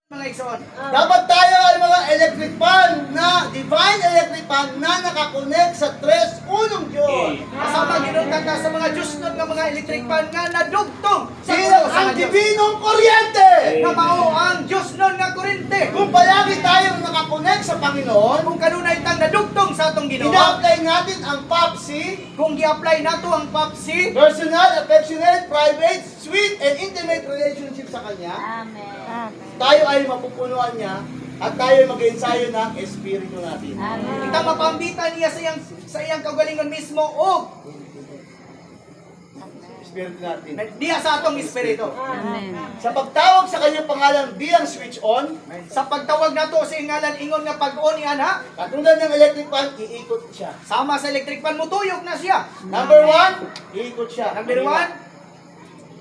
Mga igsoon. Dapat tayo ay mga electric fan na divine electric fan na nakakonect sa tres unong Diyos. Kasama ginungkang ka sa mga Diyos nun nga mga electric fan nga nadugtong sa Sila ulo sa ang Diyos. dibinong kuryente. Na mao ang Diyos nun nga kurente. Kung palagi tayong nakakonect sa Panginoon, Kung kanunay tang nadugtong sa atong Ginoo, ina-apply natin ang PAPC, kung gi-apply nato ang PAPC, personal, affectionate, private, sweet, and intimate relationship sa Kanya, Amen. tayo ay mapupunuan niya at tayo ay mag-ensayo ng Espiritu natin. Amen. kita mapambitan niya sa iyang kagalingon mismo o Espiritu natin. diya sa atong espiritu. Amen. Sa pagtawag sa kanyang pangalan bilang switch on, Sa pagtawag nato sa ngalan ingon nga pag-on ana, katulad ng electric fan, iikot siya. sama sa electric fan mutuyok na siya. Number 1, iikot siya. Number 1,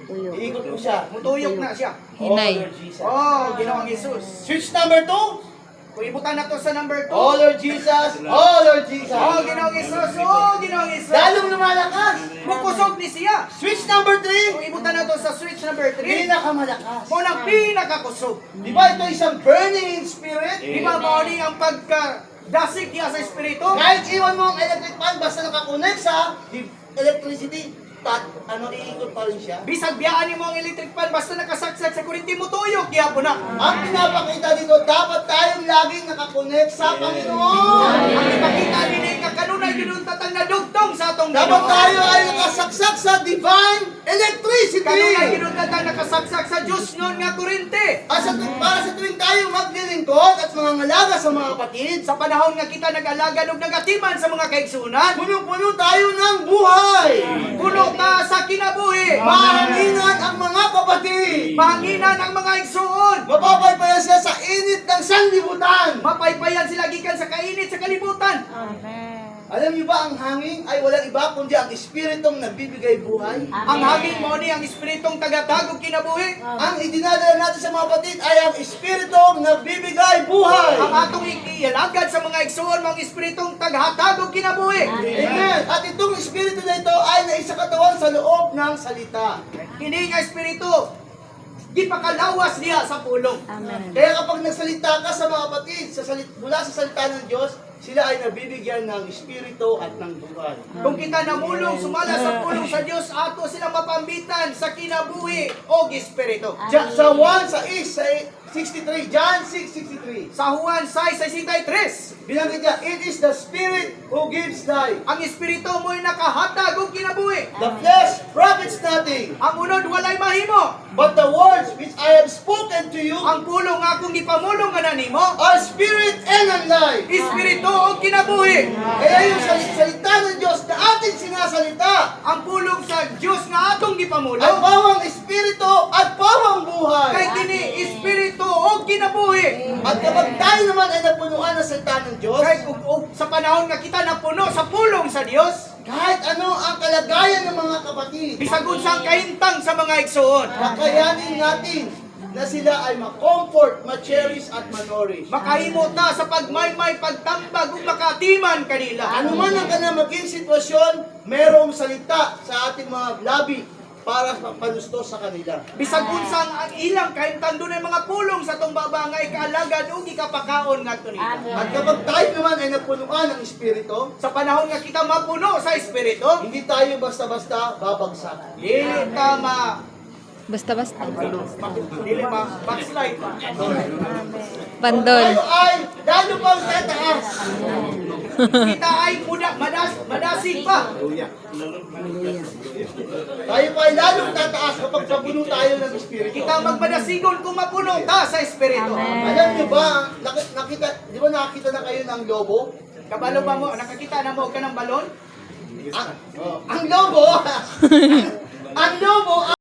Tuyo. Iikot ko siya. mutuyok na siya. Hinay. Oh, Lord Jesus. Oh, Ginoong Jesus. Switch number 2, Kung ibutan nato sa number 2, oh Lord Jesus, oh Lord Jesus. oh, Ginoong Jesus, oh, Ginoong Jesus. Lalong lumalakas. Mukusog ni siya. Switch number Kung 3, ibutan nato sa switch number 3, pinakamalakas. mo nang pinakakusog. Di ba ito isang burning in spirit? Di ba mao ni ang pagka-dasig niya sa espiritu? Kahit iwan mo ang electric fan, basta nakakonect sa electricity, iikot pa rin siya. Bisag biyaan ni mo ang electric fan, basta nakasaksak sa kurinti mo tuyok, gyapon na. Ang pinapakita dito, dapat tayong laging nakakonect sa Panginoon. Ang ipakita nila nga kanunay yun tatang nadugtong sa atong Dapat Ginoo. tayo ay nakasaksak sa divine electricity. Kanunay yun tatang nakasaksak sa Diyos nun nga kurinti. At para sa tuwing tayo maglilingkod at mangangalaga sa mga kapatid, Sa panahon nga kita nag-alaga ug nagatiman sa mga kaigsunan, punong-puno tayo ng buhay. puno ta sa kinabuhi. Mahanginan ang mga kapatid. Mahanginan ang mga igsuon. Mapapaypayan sila sa init ng sanlibutan. Mapaypayan sila gikan sa kainit sa kalibutan. Amen. Alam niyo ba, ang hangin ay walang iba kundi ang espiritong nagbibigay buhay. Ang hangin mo ni ang espiritong tagatagog kinabuhi. Ang idinadala natin sa mga kapatid ay ang espiritong nagbibigay buhay. Ang atong ialagad sa mga igsuon mga espiritong taghatagog kinabuhi. Amen. At itong espiritu na ito ay naisakatawan sa loob ng salita. Kini nga espiritu gipakalawas niya sa pulong. Amen. Kaya kapag nagsalita ka sa mga kapatid, mula sa salita ng Diyos, sila ay nabibigyan ng espiritu at ng buhay. Kung kita namulong sumala sa pulong sa Dios, ato silang mapambitan sa kinabuhi o espiritu. Sa 1:63, John 6:63. Sa Juan 6:63, Binanggit niya, it is the Spirit who gives life. ang espiritu mo'y nakahatag og kinabuhi. The flesh profits nothing, Ang unod walay mahimo. but the words which I have spoken to you Ang pulong nga akong gipamulong nga nanimo, are spirit and ang life. espiritu o kinabuhi. Kaya yung salita ng Diyos na ating sinasalita, Ang pulong sa Dios nga atong ay gipamulong, bawang espiritu at bawang buhay. kay kini espiritu o kinabuhi. At kapag tayo naman ay napunuan ng salita ng Diyos, Kay ug sa panahon nga kita napuno sa pulong sa Dios, kahit ano ang kalagayan ng mga kapatid, bisag unsang kahintang sa mga igsuon, kakayanin natin na sila ay ma-comfort, ma-cherish at ma-nourish. makahimo ta sa pagmaymay, pagtambag ug makatiman kanila. Ano man ang kanilang maging sitwasyon, merong salita sa ating mga labi para panusto sa kanila. Bisag unsang ang ilang kahintang dunay mga pulong sa tong baba nga ikaalagad ug ikapakaon ngadto nila. At kapag tayo naman ay napunuan ng Espiritu, Sa panahon nga kita mapuno sa espiritu, hindi tayo basta-basta babagsak. dili ta ma Basta-basta. dili ma backslide. Pandol. Tayo ay lalo pang tataas. Kita ay madasig pa. Tayo pa ay lalong tataas kapag papuno tayo ng Espiritu. Kita magmadasigon kung mapuno ta sa espiritu. Alam niyo ba, di ba nakakita na kayo ng lobo? Kabalo ba mo? Nakakita na mo ka ng balon? Ang lobo, ang lobo